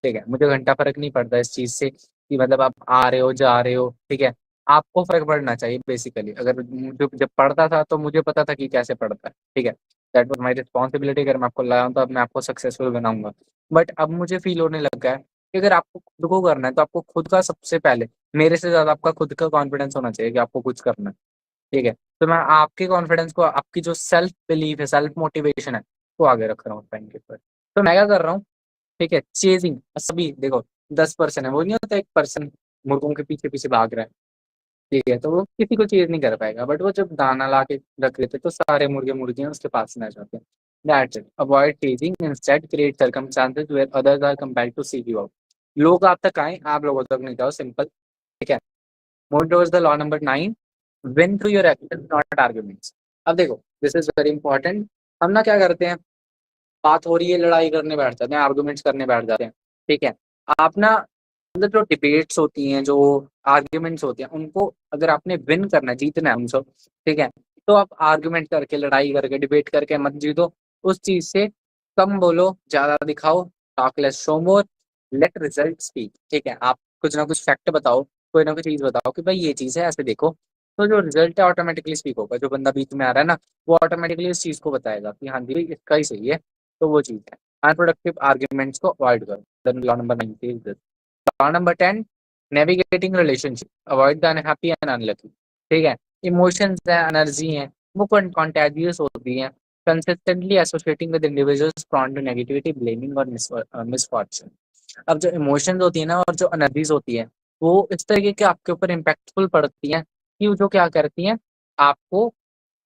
ठीक है, मुझे घंटा फर्क नहीं पड़ता इस चीज से कि मतलब आप आ रहे हो जा रहे हो। ठीक है, आपको फर्क पड़ना चाहिए बेसिकली। अगर मुझे जब पढ़ता था तो मुझे पता था कि कैसे पढ़ता है। ठीक है, दैट वाज माय रिस्पॉन्सिबिलिटी। अगर मैं आपको लाया हूं तो अब मैं आपको सक्सेसफुल बनाऊंगा। बट अब मुझे फील होने लगा है कि अगर आपको खुद को करना है तो आपको खुद का सबसे पहले, मेरे से ज्यादा आपका खुद का कॉन्फिडेंस होना चाहिए कि आपको कुछ करना है। ठीक है, तो मैं आपके कॉन्फिडेंस को, आपकी जो सेल्फ बिलीफ है, सेल्फ मोटिवेशन है, वो आगे रख रहा हूँ टाइम के ऊपर। तो मैं क्या कर रहा हूँ, ठीक है, चेजिंग सभी देखो 10% है, वो नहीं होता 1% मुर्गों के पीछे पीछे भाग रहा है। ठीक है, तो वो किसी को चेज नहीं कर पाएगा, बट वो जब दाना ला के रख लेते तो सारे मुर्गे मुर्गियां उसके पास में आ जाते हैं। That's it, avoid chasing, instead create circumstances where others are compelled to seek you out. लोग आप तक आए, आप लोगों तक नहीं जाओ, सिंपल। ठीक है, move towards the law number 9, win through your action not arguments. अब देखो दिस इज वेरी इंपॉर्टेंट। हम ना क्या करते हैं, बात हो रही है, लड़ाई करने बैठ जाते हैं, आर्गुमेंट्स करने बैठ जाते हैं। ठीक है, आप ना मतलब जो डिबेट्स होती हैं, जो आर्ग्यूमेंट्स होते हैं, उनको अगर आपने विन करना है, जीतना है उनसे, ठीक है, तो आप आर्ग्यूमेंट करके, लड़ाई करके, डिबेट करके मत जीतो। उस चीज से कम बोलो, ज्यादा दिखाओ, talk less show more, let result speak. ठीक है, आप कुछ ना कुछ फैक्ट बताओ, कोई ना कोई चीज बताओ कि भाई ये चीज है, ऐसे देखो। तो जो रिजल्ट है ऑटोमेटिकली स्पीक होगा। जो बंदा बीच में आ रहा है ना, वो ऑटोमेटिकली इस चीज को बताएगा कि हाँ जी भाई इसका ही सही है। तो वो चीज है, अनप्रोडक्टिव आर्ग्यूमेंट्स को अवॉइड करो। Then law number 9 is this. Law number 10, navigating relationship, avoid the unhappy and unlucky. ठीक है, इमोशंस है, एनर्जी है, वो कॉन्टेजियस होती हैं, consistently associating with individuals prone to negativity, blaming और मिसफॉर्चून। अब जो इमोशंस होती है ना और जो एनर्जीज होती है, वो इस तरीके के आपके ऊपर इम्पैक्टफुल पड़ती हैं कि वो जो क्या करती हैं, आपको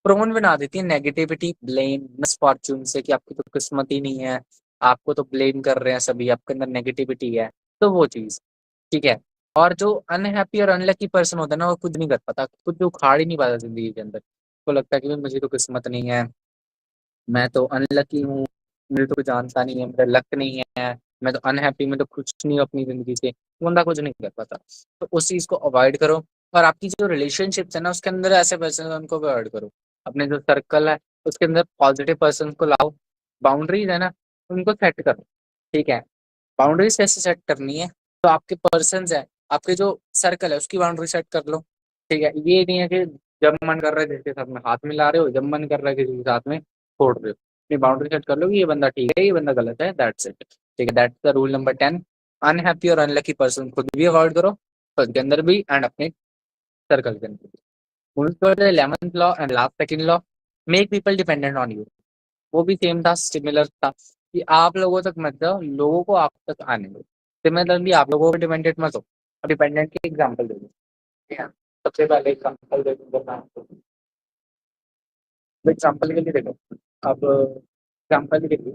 प्रोन बना देती है नेगेटिविटी, ब्लेम, मिसफॉर्चून से, कि आपकी तो किस्मत ही नहीं है, आपको तो ब्लेम कर रहे हैं सभी, आपके अंदर नेगेटिविटी है। तो वो चीज, ठीक है। और जो अनहैप्पी और अनलकी पर्सन होता है ना, वो कुछ नहीं कर पाता, कुछ भी उखाड़ ही नहीं पाता जिंदगी के अंदर। तो लगता है कि भाई मुझे तो किस्मत नहीं है, मैं तो अनलकी हूँ, मुझे तो कुछ जानता नहीं है, मेरा लक नहीं है, मैं तो अनहैप्पी, मैं तो खुश नहीं हूँ अपनी जिंदगी से। बंदा कुछ नहीं कर पाता। तो उस चीज को अवॉइड करो। और आपकी जो रिलेशनशिप्स है ना, उसके अंदर ऐसे पर्सन उनको अवॉइड करो। अपने जो सर्कल है उसके अंदर पॉजिटिव पर्सन को लाओ। बाउंड्रीज है ना, उनको सेट करो। ठीक है, बाउंड्रीज कैसे सेट करनी है, तो आपके पर्सन है, आपके जो सर्कल है उसकी बाउंड्री सेट कर लो। ठीक है, ये नहीं है कि जब मन कर रहा है किसी के साथ में हाथ मिला रहे हो, जब मन कर रहा है किसी के साथ में छोड़ रहे हो। अपनी बाउंड्री सेट कर लो कि ये बंदा ठीक है, ये बंदा गलत है, दैट्स इट। ठीक है, that's the rule number 10। Unhappy और अनलकी पर्सन खुद भी अवॉइड करो, खुद के अंदर भी एंड अपने सर्कल के अंदर भी। Moving towards the 11th law and last second law, make people dependent on you. वो भी सेम था, सिमिलर था, कि आप लोगों तक मत जाओ, लोगों को आप तक आने दो। सिमिलरली आप लोगों पर डिपेंडेंट मत हो। अब डिपेंडेंट की एग्जांपल दे दो। ठीक है, सबसे पहले एग्जांपल दे दूंगा मैं आपको। एग्जांपल के लिए देखो, अब एग्जांपल के लिए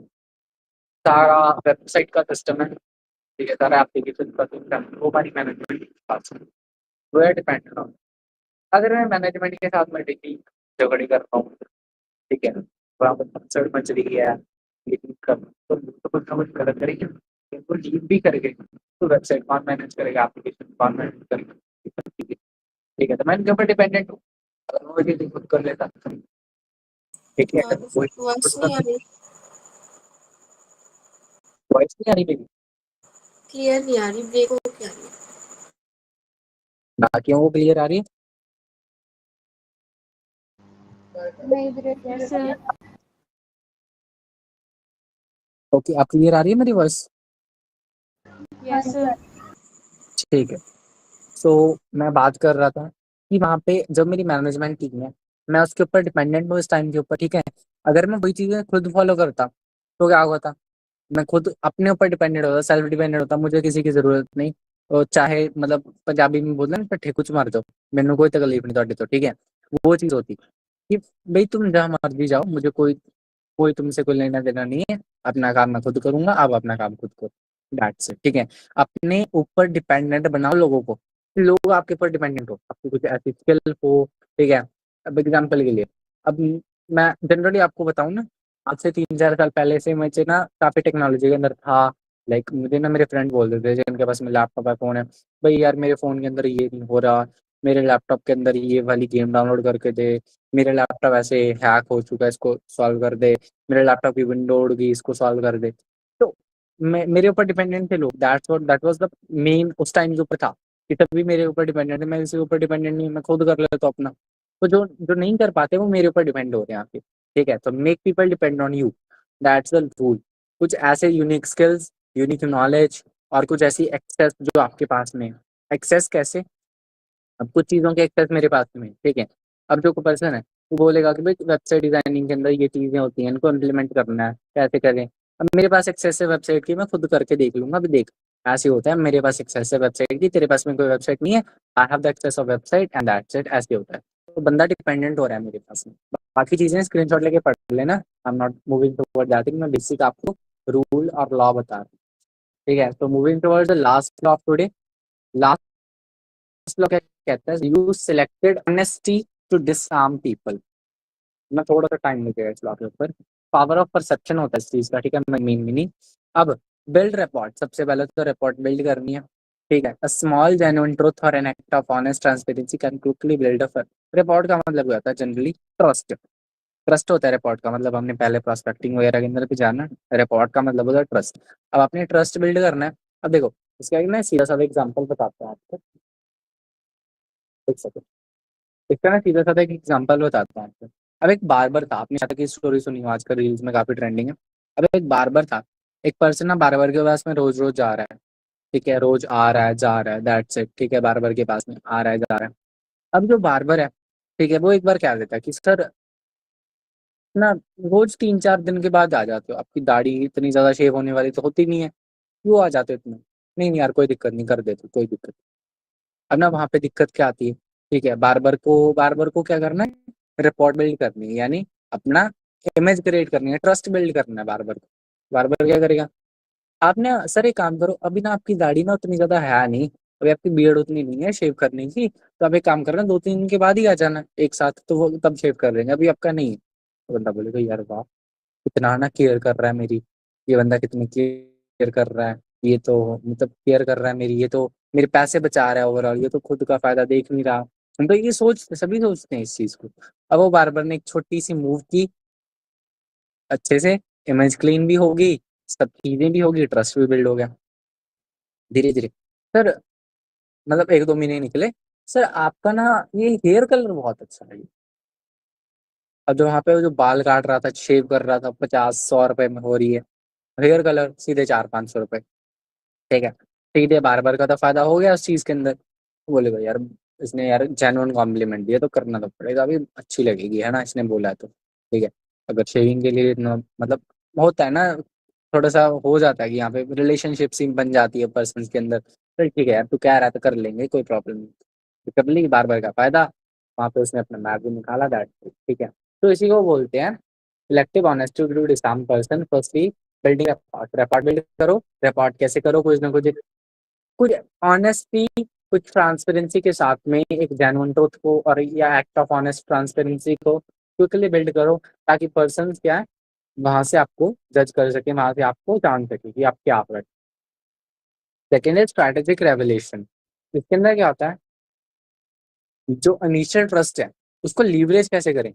सारा वेबसाइट का सिस्टम है। ठीक है, सारा एप्लीकेशन का सिस्टम है, वो हमारी मैनेजमेंट के पास है, वो है डिपेंडेंट ऑन। अगर मैं मैनेजमेंट के साथ में डेली झगड़े कर रहा हूँ, ठीक है, वहाँ पर कंसर्ट मच रही है, लीव कर तो कुछ ना कुछ गलत करेंगे, इनको लीव भी करेंगे तो वेबसाइट कौन मैनेज करेगा, एप्लीकेशन कौन मैनेज करेगा। ठीक है, तो मैं इनके ऊपर डिपेंडेंट हूँ। अगर वो चीज़ खुद कर लेता, ठीक है, तो कोई वॉइस नहीं आ रही, वॉइस नहीं आ रही मेरी, क्लियर नहीं आ रही, ब्रेक हो के आ रही है। बाकियों को क्लियर आ रही है। Yes sir. ओके, आप क्लियर आ रही है मेरी वॉइस। Yes sir. ठीक है, सो मैं बात कर रहा था कि वहाँ पे जब मेरी मैनेजमेंट टीम है, मैं उसके ऊपर डिपेंडेंट हूँ इस टाइम के ऊपर। ठीक है, अगर मैं वही चीज़ें खुद फॉलो करता तो क्या होता, मैं खुद अपने ऊपर डिपेंडेंट होता, सेल्फ डिपेंडेंट होता, मुझे किसी की जरूरत नहीं। और चाहे मतलब पंजाबी में बोलना ना, ठे कुछ मार दो, मैंने कोई तकलीफ नहीं थोड़ी। तो ठीक है, वो चीज़ होती कि भाई तुम जहाँ मर्जी जाओ, मुझे कोई कोई तुमसे कोई लेना देना नहीं है, अपना काम मैं खुद करूंगा, आप अपना काम खुद करो, दैट्स इट। ठीक है, अपने ऊपर डिपेंडेंट बनाओ लोगों को। लोग आपके ऊपर डिपेंडेंट हो, आपकी कुछ ऐसी स्किल हो, ठीक है। अब एग्जाम्पल के लिए, अब मैं जनरली आपको बताऊं ना, आज से 3-4 साल पहले से मुझे ना काफी टेक्नोलॉजी के अंदर था। लाइक मुझे ना मेरे फ्रेंड बोलते थे जिनके पास में लैपटॉप है, फोन है, भाई यार मेरे फोन के अंदर ये नहीं हो रहा, मेरे लैपटॉप के अंदर ये वाली गेम डाउनलोड करके दे, मेरे लैपटॉप ऐसे हैक हो चुका है, इसको सॉल्व कर दे, मेरे लैपटॉप की विंडो उड़ गई, इसको सॉल्व कर दे। तो मेरे ऊपर डिपेंडेंट थे लोग, दैट वाज द मेन उस टाइम के ऊपर था कि तभी मेरे ऊपर डिपेंडेंट है, मैं किसी के ऊपर डिपेंडेंट नहीं, मैं खुद कर लेता हूँ अपना। तो जो जो नहीं कर पाते वो मेरे ऊपर डिपेंड हो रहे हैं यहाँ पे, ठीक है। तो make people depend on you, that's the rule. कुछ ऐसे यूनिक स्किल्स, यूनिक नॉलेज और कुछ ऐसी एक्सेस जो आपके पास में है। एक्सेस कैसे? अब कुछ चीज़ों के एक्सेस मेरे पास में है, ठीक है। अब जो पर्सन है वो बोलेगा कि भाई वेबसाइट डिजाइनिंग के अंदर ये चीज़ें होती हैं, इनको इम्प्लीमेंट करना है, कैसे करें। अब मेरे पास एक्सेस है वेबसाइट की, मैं खुद करके देख लूंगा, अभी देख ऐसे होता है, मेरे पास एक्सेस है वेबसाइट की, तेरे पास में कोई वेबसाइट नहीं है, I have the access of website and that's it, ऐसे होता है। तो बंदा डिपेंडेंट हो रहा है मेरे पास में। बाकी चीज़ें स्क्रीनशॉट लेके पढ़ लेना, I am not moving toward that thing, मैं बेसिक आपको रूल और लॉ बता रहा हूँ, ठीक है। तो moving toward the last law of today, last law क्या कहता है, you selected honesty to disarm people. मैं थोड़ा सा टाइम लगेगा इस लॉ के ऊपर, पावर ऑफ परसेप्शन होता है इस चीज का, ठीक है, मेन मीनिंग। अब बिल्ड रिपोर्ट, सबसे पहले तो रिपोर्ट बिल्ड करनी है, ठीक है। अ स्मॉल जेन्युइन ट्रुथ और an act of honest transparency can quickly build a report का मतलब क्या होता है जनरली, ट्रस्ट। ट्रस्ट होता है रिपोर्ट का मतलब, हमने पहले प्रोस्पेक्टिंग वगैरह के अंदर भी जाना, रिपोर्ट का मतलब होता है ट्रस्ट। अब आपने ट्रस्ट बिल्ड करना है। अब देखो इसका एक मैं सीधा सा एग्जांपल बताता हूँ आपको, एक सेकंड। इसका ना सीधा साधा एक एग्जांपल बताता हूँ आपको। अब एक बार्बर था, आपने शायद की स्टोरी सुनी हो, आजकल रील्स में काफी ट्रेंडिंग है। अब एक बार्बर था, एक पर्सन ना बार्बर के पास में रोज रोज जा रहा है, ठीक है, रोज आ रहा है जा रहा है, दैट्स इट, ठीक है, बार्बर के पास में आ रहा है जा रहा है। अब जो बार्बर है, ठीक है, वो एक बार क्या देता है कि सर ना, रोज 3-4 दिन के बाद आ जाते हो, आपकी दाढ़ी इतनी ज्यादा शेव होने वाली तो होती नहीं है, क्यों आ जाते हो इतने? नहीं नहीं यार कोई दिक्कत नहीं, कर देते, कोई दिक्कत। अब ना वहाँ पे दिक्कत क्या आती है, ठीक है, बार्बर को क्या करना है, रिपोर्ट बिल्ड करनी है, यानी अपना इमेज क्रिएट करनी है, ट्रस्ट बिल्ड करना है बार्बर को। बार्बर क्या करेगा, आपने सर एक काम करो, अभी ना आपकी दाढ़ी ना उतनी ज्यादा है नहीं, अभी आपकी बियर्ड उतनी नहीं है शेव करने की, तो आप एक काम करना 2-3 दिन के बाद ही आ जाना एक साथ, तो वो तब शेव कर लेंगे, अभी आपका नहीं है। तो बंदा बोलेगा यार वाह, कितना ना केयर कर रहा है मेरी, ये बंदा कितनी केयर कर रहा है, ये तो मतलब केयर कर रहा है मेरी, ये तो मेरे पैसे बचा रहा है ओवरऑल, ये तो खुद का फायदा देख नहीं रहा। हम तो ये सोच सभी सोचते हैं इस चीज को। अब वो बार्बर ने एक छोटी सी मूव की, अच्छे से इमेज क्लीन भी होगी, सब चीजें भी होगी, ट्रस्ट भी बिल्ड हो गया धीरे धीरे। सर मतलब 1-2 महीने निकले, सर आपका ना ये हेयर कलर बहुत अच्छा है। अब जो वहाँ पे वो जो बाल काट रहा था, शेव कर रहा था, 50-100 रुपए में हो रही है, हेयर कलर सीधे 400-500 रुपए, ठीक है। ठीक है, बार का तो फायदा हो गया उस चीज के अंदर। बोलेगा यार इसने यार जेन्युइन कॉम्प्लीमेंट दिया तो करना तो पड़ेगा, अभी अच्छी लगेगी है ना, इसने बोला है तो, ठीक है। अगर शेविंग के लिए इतना मतलब होता है ना, थोड़ा सा हो जाता है कि यहाँ पे रिलेशनशिप सी बन जाती है पर्सन के अंदर, चल ठीक है यार तू कह रहा है तो कर लेंगे, कोई प्रॉब्लम नहीं। तो कर ली बार का फायदा, वहाँ पे उसने अपना मैप भी निकाला, दैट ठीक है। तो इसी को बोलते हैं selective honesty to disarm person, firstly building rapport build करो। रेपॉर्ट कैसे करो, कुछ ना कुछ कुछ ऑनेस्टी, कुछ ट्रांसपेरेंसी के साथ में एक जेन्युइन ट्रुथ को और या एक्ट ऑफ ऑनेस्ट ट्रांसपेरेंसी को क्विकली बिल्ड करो, ताकि पर्सन क्या है वहां से आपको जज कर सके, वहां से आपको जान सके कि आप क्या आप रहे। सेकेंड है स्ट्रैटेजिक रेवलेशन। इसके अंदर क्या होता है, जो इनिशियल ट्रस्ट है उसको लीवरेज कैसे करें।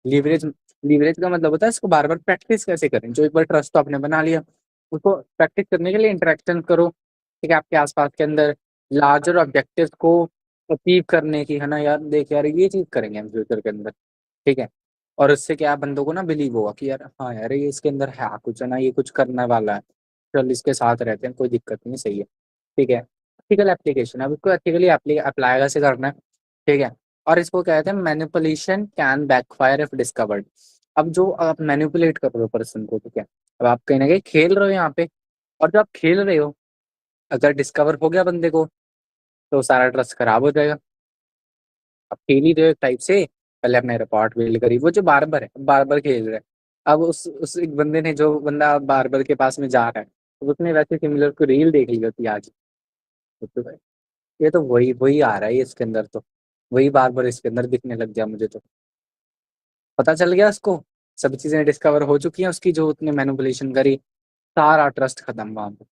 लीवरेज लीवरेज का मतलब होता है इसको बार बार प्रैक्टिस कैसे करें। जो एक बार ट्रस्ट तो आपने बना लिया, उसको प्रैक्टिस करने के लिए इंटरेक्शन करो, ठीक है, आपके आसपास के अंदर लार्जर ऑब्जेक्टिव्स को अचीव करने की, है ना यार, देख यार ये चीज करेंगे हम फ्यूचर के अंदर, ठीक है। और उससे क्या है, बंदों को ना बिलीव होगा कि यार हाँ यार ये इसके अंदर है कुछ, है ना, ये कुछ करने वाला है, चल इसके साथ रहते हैं, कोई दिक्कत नहीं, सही है, ठीक है। एथिकल एप्लीकेशन, अब इसको एथिकली अप्लाई कैसे करना है, ठीक है। और इसको कहते हैं manipulation can backfire if discovered. अब जो आप मैनिपुलेट कर रहे हो पर्सन को, ठीक है, अब आप कहीं ना कहीं खेल रहे हो यहाँ पे, और जब आप खेल रहे हो अगर डिस्कवर हो गया बंदे को, तो सारा ट्रस्ट खराब हो जाएगा। अब खेल ही रहे हो एक टाइप से, पहले अपने रिपोर्ट बिल्ड करी, वो जो बार्बर है बार्बर खेल रहा है, अब उस एक बंदे ने, जो बंदा बार्बर के पास में जा रहा है, तो उसने वैसे सिमिलर को रील देख ली होती आज, ये तो वही वही आ रहा है इसके अंदर, तो वही बार बार इसके अंदर दिखने लग गया मुझे, तो पता चल गया उसको, सब चीजें डिस्कवर हो चुकी हैं उसकी, जो उसने मैनिपुलेशन करी, सारा ट्रस्ट खत्म वहां पे।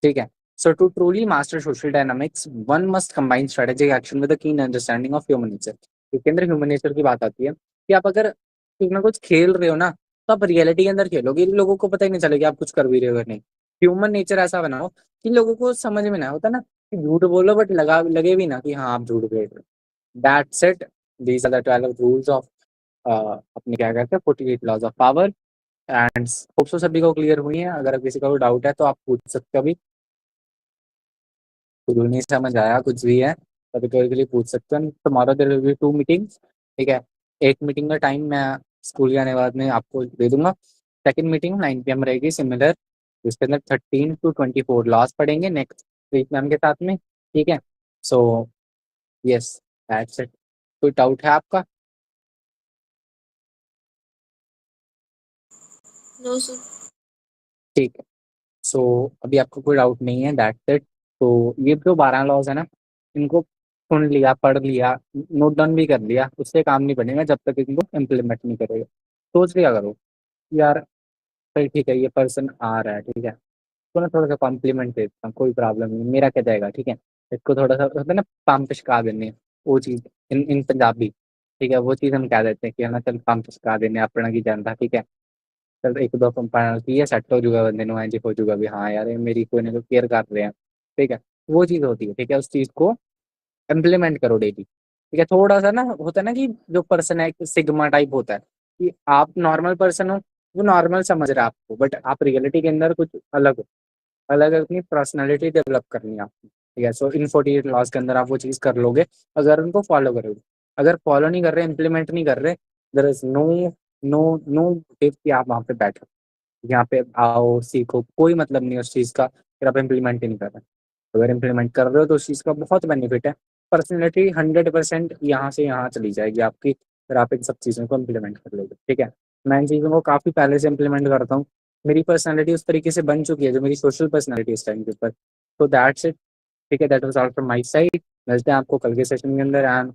ठीक है। So to truly master social dynamics one must combine strategic action with a keen understanding of human nature. इसके अंदर ह्यूमन नेचर की बात आती है कि आप अगर कुछ ना कुछ खेल रहे हो ना, तो आप रियलिटी के अंदर खेलोगे, लोगों को पता ही नहीं चलेगा आप कुछ कर भी रहे हो या नहीं। ह्यूमन नेचर ऐसा बनाओ कि लोगों को समझ में ना होता ना कि झूठ बोलो, बट लगे भी ना कि हाँ आप झूठ बोल रहे हो। That's it. These are the 12 rules of अपने क्या कहते हैं 48 laws of power. And hope so सभी को क्लियर हुई है। अगर किसी का कोई डाउट है तो आप पूछ सकते हो अभी, कुछ नहीं समझ आया कुछ भी है तो कभी के लिए पूछ सकते हैं। Tomorrow there will be 2 meetings. ठीक है। एक मीटिंग का टाइम मैं स्कूल के आने के बाद में आपको दे दूंगा। सेकंड मीटिंग 9 PM रहेगी सिमिलर, जिसके अंदर 13 to 24 लॉस पढ़ेंगे नेक्स्ट वीक मैम के साथ में। ठीक है। So yes, that's it. कोई डाउट है आपका? No sir. ठीक है। सो अभी आपको कोई डाउट नहीं है, दैट्स इट। तो ये जो 12 लॉज है ना, इनको सुन लिया, पढ़ लिया, नोट डाउन भी कर लिया, उससे काम नहीं बनेगा जब तक इनको इम्प्लीमेंट नहीं करेगा। सोच लिया करो यार, चल ठीक है ये पर्सन आ रहा है, ठीक है, तो ना थोड़ा सा कॉम्प्लीमेंट दे देता हूँ, कोई प्रॉब्लम नहीं, मेरा क्या जाएगा। ठीक है। इसको थोड़ा सा होता है ना पाम पिचका देने, वो चीज़ इन पंजाबी। ठीक है, वो चीज़ हम कह देते हैं कि है ना चल पाम पिचका देने अपना की जानता। ठीक है। चल एक दो पंपा की है सेट हो जाऊगा बंदे नु इंज हो जाऊगा भी हाँ यार ये मेरी कोई ना कोई केयर कर रहे हैं। ठीक है। वो चीज़ होती है। ठीक है, उस चीज़ को इम्प्लीमेंट करो डेली। ठीक है। थोड़ा सा ना होता है ना कि जो पर्सन है एक सिग्मा टाइप होता है कि आप नॉर्मल पर्सन हो, वो नॉर्मल समझ रहा है आपको, बट आप रियलिटी के अंदर कुछ अलग हो। अलग अपनी पर्सनैलिटी डेवलप करनी है आपको। ठीक है। सो इन 48 लॉज के अंदर आप वो चीज़ कर लोगे अगर उनको फॉलो करोगे। अगर फॉलो नहीं कर रहे, इम्प्लीमेंट नहीं कर रहे, there is no no no कि आप वहाँ पे बैठो, यहाँ पे आओ सीखो, कोई मतलब नहीं है उस चीज़ का, फिर आप इम्प्लीमेंट ही नहीं कर रहे। अगर इम्प्लीमेंट कर रहे हो तो उस चीज़ का बहुत बेनिफिट है। पर्सनैलिटी 100% यहाँ से यहाँ चली जाएगी आपकी, फिर आप इन सब चीज़ों को इम्प्लीमेंट कर लोगे। ठीक है। मैं इन चीज़ों को काफ़ी पहले से इम्प्लीमेंट करता हूँ। मेरी पर्सनैलिटी उस तरीके से बन चुकी है, जो मेरी सोशल पर्सनैलिटी इस टाइम के ऊपर। तो दैट्स इट। ठीक है, that was all from my side. मिलते हैं आपको कल के सेशन के अंदर एंड